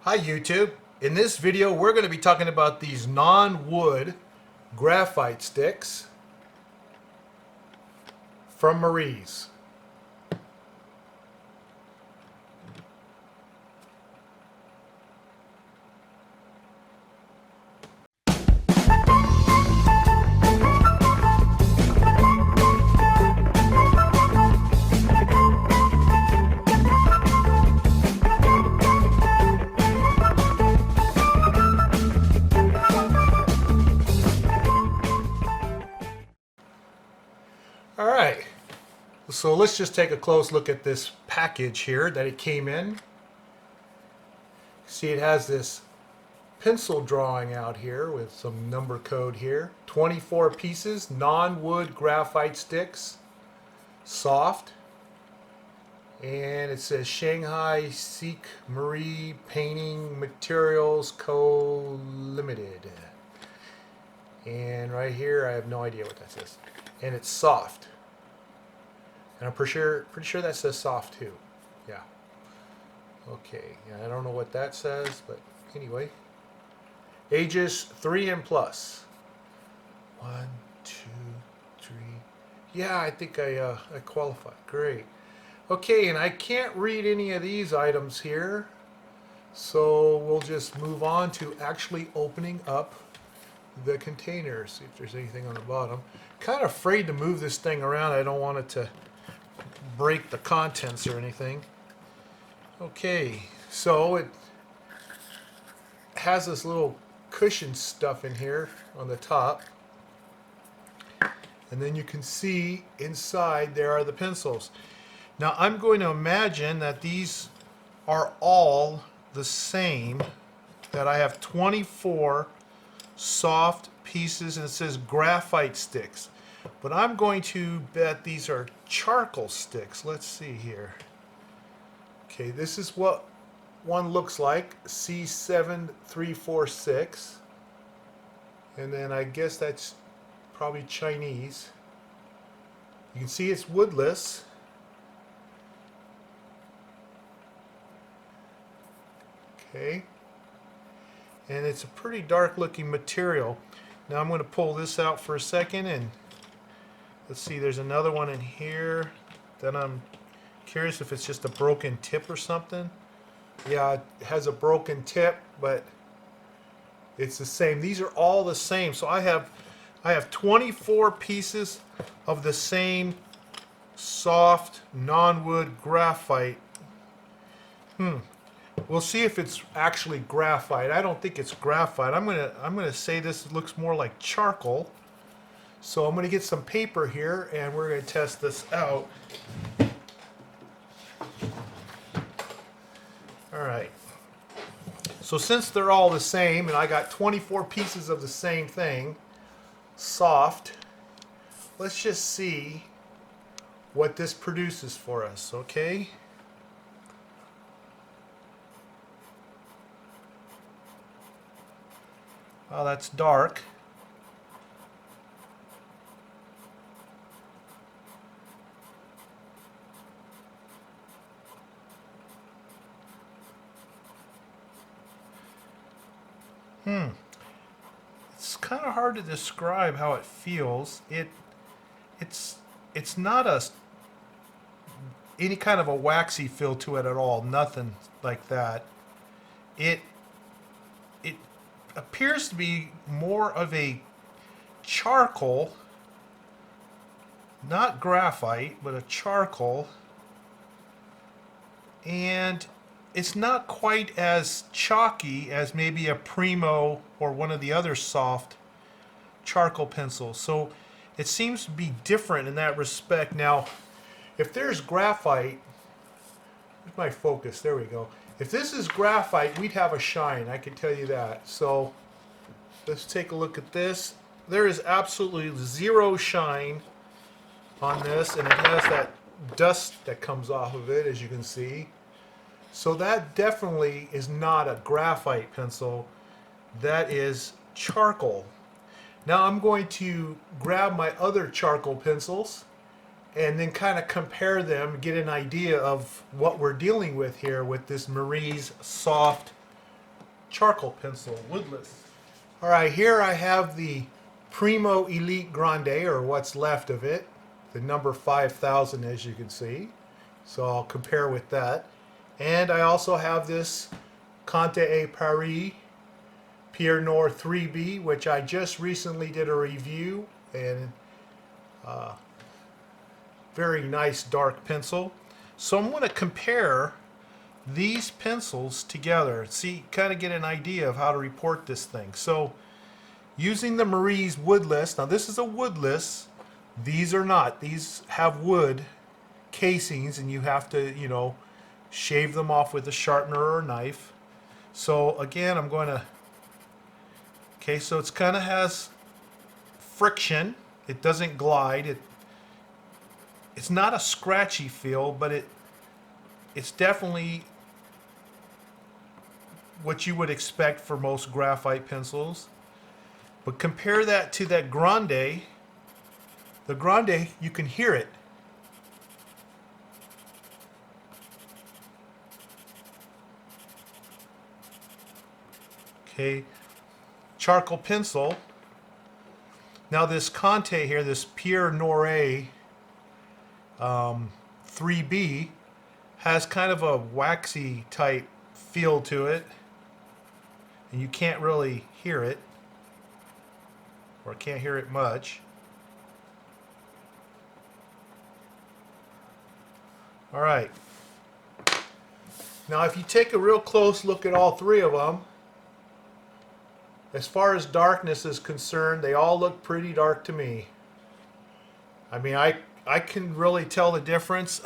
Hi YouTube. In this video we're going to be talking about these non-wood graphite sticks from Marie's. Alright, so let's just take a close look at this package here that it came in. See, it has this pencil drawing out here with some number code here. 24 pieces, non-wood graphite sticks, soft. And it says Shanghai Sikh Marie Painting Materials Co. Limited. And right here, I have no idea what that says. And it's soft. And I'm pretty sure that says soft too. Yeah. Okay. Yeah, I don't know what that says, but anyway. Ages 3 and plus. 1, 2, 3. Yeah, I think I qualify. Great. Okay, and I can't read any of these items here, so we'll just move on to actually opening up the container, see if there's anything on the bottom. Kind of afraid to move this thing around. I don't want it to break the contents or anything. Okay, so it has this little cushion stuff in here on the top. And then you can see inside there are the pencils. Now I'm going to imagine that these are all the same, that I have 24 soft pieces and it says graphite sticks. But I'm going to bet these are charcoal sticks. Let's see here. Okay, this is what one looks like, C7346. And then I guess that's probably Chinese. You can see it's woodless. Okay, and it's a pretty dark looking material. Now I'm going to pull this out for a second and let's see, there's another one in here that I'm curious if it's just a broken tip or something. Yeah, it has a broken tip, but it's the same. These are all the same. So I have 24 pieces of the same soft non-wood graphite. We'll see if it's actually graphite. I don't think it's graphite. I'm gonna say this looks more like charcoal. So I'm gonna get some paper here and we're gonna test this out. Alright. So since they're all the same and I got 24 pieces of the same thing, soft, let's just see what this produces for us, okay? Oh, that's dark. It's kind of hard to describe how it feels. It's not any kind of a waxy feel to it at all. Nothing like that. It appears to be more of a charcoal, not graphite, but a charcoal, and it's not quite as chalky as maybe a Primo or one of the other soft charcoal pencils. So it seems to be different in that respect. Now, if there's graphite, where's my focus? There we go. If this is graphite, we'd have a shine, I can tell you that. So let's take a look at this. There is absolutely zero shine on this, and it has that dust that comes off of it, as you can see. So that definitely is not a graphite pencil. That is charcoal. Now I'm going to grab my other charcoal pencils and then kind of compare them, get an idea of what we're dealing with here with this Marie's soft charcoal pencil, woodless. All right, here I have the Primo Elite Grande, or what's left of it, the number 5000, as you can see. So I'll compare with that. And I also have this Conte et Paris Pierre Noir 3B, which I just recently did a review, and very nice dark pencil. So I'm going to compare these pencils together, see, kind of get an idea of how to report this thing. So using the Marie's woodless, now this is a woodless, these are not, these have wood casings and you have to, you know, shave them off with a sharpener or a knife. So again, I'm going to, okay, so it's kind of has friction, it doesn't glide, it's not a scratchy feel, but it's definitely what you would expect for most graphite pencils. But compare that to that Grande. The Grande, you can hear it. Okay, charcoal pencil. Now this Conte here, this Pierre Noir 3B, has kind of a waxy type feel to it, and you can't really hear it, or can't hear it much. All right. Now if you take a real close look at all three of them, as far as darkness is concerned, they all look pretty dark to me. I mean, I can really tell the difference.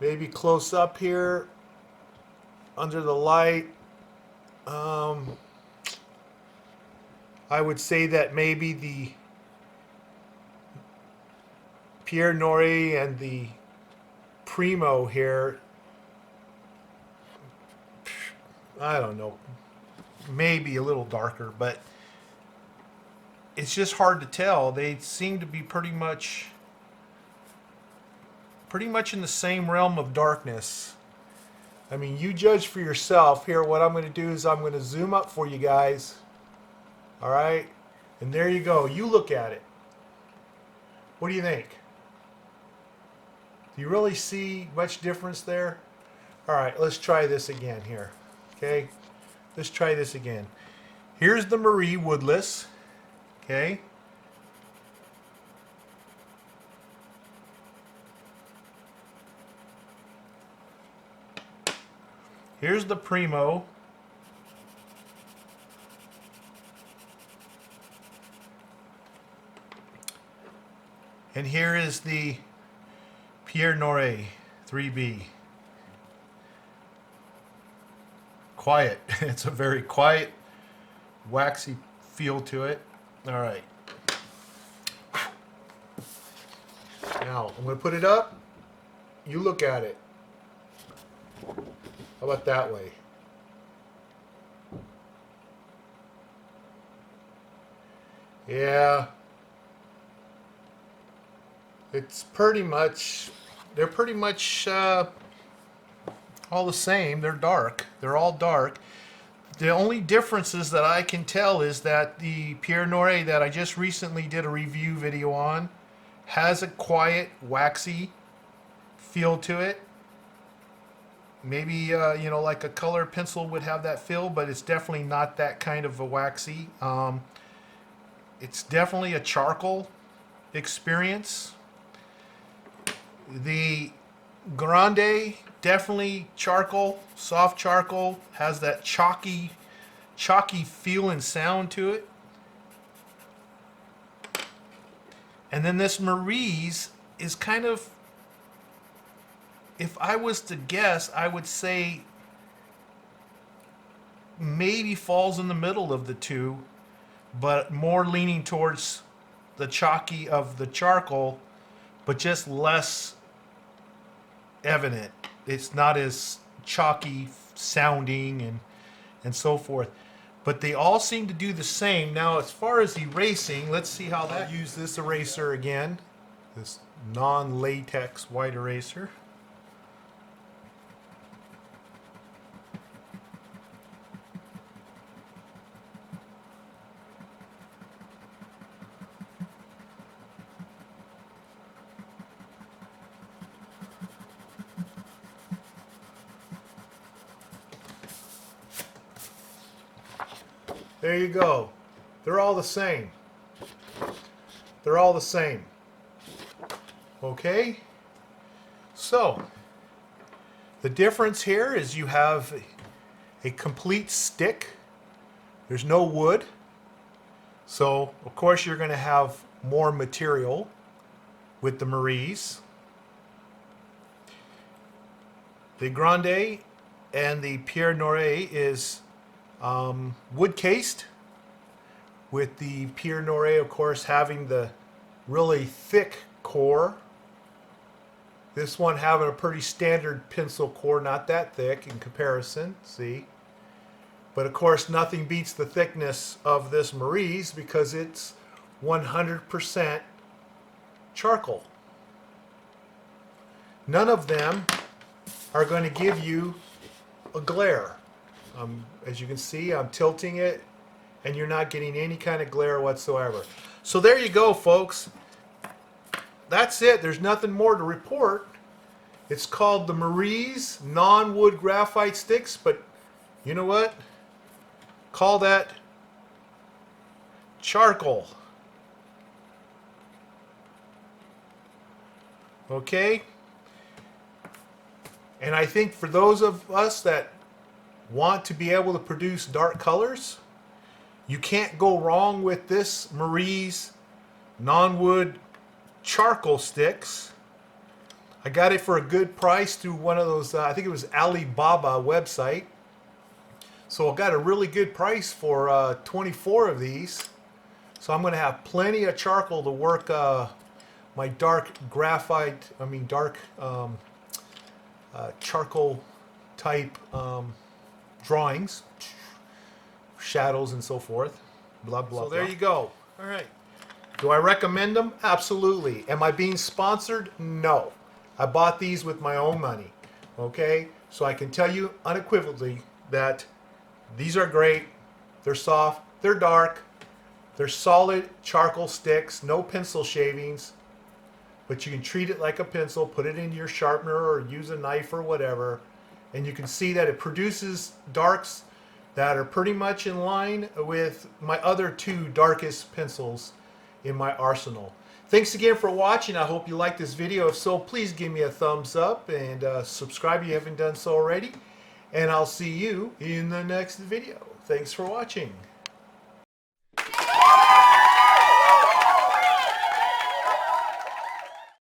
Maybe close up here under the light. I would say that maybe the Pierre Noir and the Primo here, I don't know, maybe a little darker, but it's just hard to tell. They seem to be pretty much in the same realm of darkness. I mean, you judge for yourself. Here, what I'm going to do is I'm going to zoom up for you guys. All right? And there you go. You look at it. What do you think? Do you really see much difference there? All right, let's try this again here. Okay? Let's try this again. Here's the Marie woodless. Okay? Here's the Primo. And here is the Pierre Noir 3B. Quiet. It's a very quiet, waxy feel to it. All right. Now, I'm going to put it up. You look at it. How about that way? Yeah. It's pretty much, they're pretty much all the same. They're dark. They're all dark. The only differences that I can tell is that the Pierre Noir that I just recently did a review video on has a quiet, waxy feel to it. Maybe, you know, like a color pencil would have that feel, but it's definitely not that kind of a waxy. It's definitely a charcoal experience. The Grande, definitely charcoal, soft charcoal, has that chalky feel and sound to it. And then this Marie's is kind of, if I was to guess, I would say maybe falls in the middle of the two, but more leaning towards the chalky of the charcoal, but just less evident. It's not as chalky sounding and so forth. But they all seem to do the same. Now, as far as erasing, let's see how that. I'll use this eraser again, this non-latex white eraser. There you go. They're all the same. They're all the same. Okay? So, the difference here is you have a complete stick. There's no wood. So, of course, you're going to have more material with the Maries. The Grande and the Pierre Noire is wood cased, with the Pierre Noire, of course, having the really thick core. This one having a pretty standard pencil core, not that thick in comparison, see? But of course, nothing beats the thickness of this Marie's because it's 100% charcoal. None of them are going to give you a glare. As you can see, I'm tilting it, and you're not getting any kind of glare whatsoever. So there you go, folks. That's it. There's nothing more to report. It's called the Marie's non-wood graphite sticks, but you know what? Call that charcoal. Okay? And I think for those of us that want to be able to produce dark colors, you can't go wrong with this Marie's non-wood charcoal sticks. I got it for a good price through one of those, I think it was Alibaba website. So I got a really good price for 24 of these. So I'm going to have plenty of charcoal to work my dark graphite, dark charcoal type drawings, shadows and so forth, blah, blah, so blah. There you go. All right. Do I recommend them? Absolutely. Am I being sponsored? No. I bought these with my own money. Okay? So I can tell you unequivocally that these are great. They're soft. They're dark. They're solid charcoal sticks. No pencil shavings. But you can treat it like a pencil. Put it in your sharpener or use a knife or whatever. And you can see that it produces darks that are pretty much in line with my other two darkest pencils in my arsenal. Thanks again for watching. I hope you liked this video. If so, please give me a thumbs up and subscribe if you haven't done so already. And I'll see you in the next video. Thanks for watching.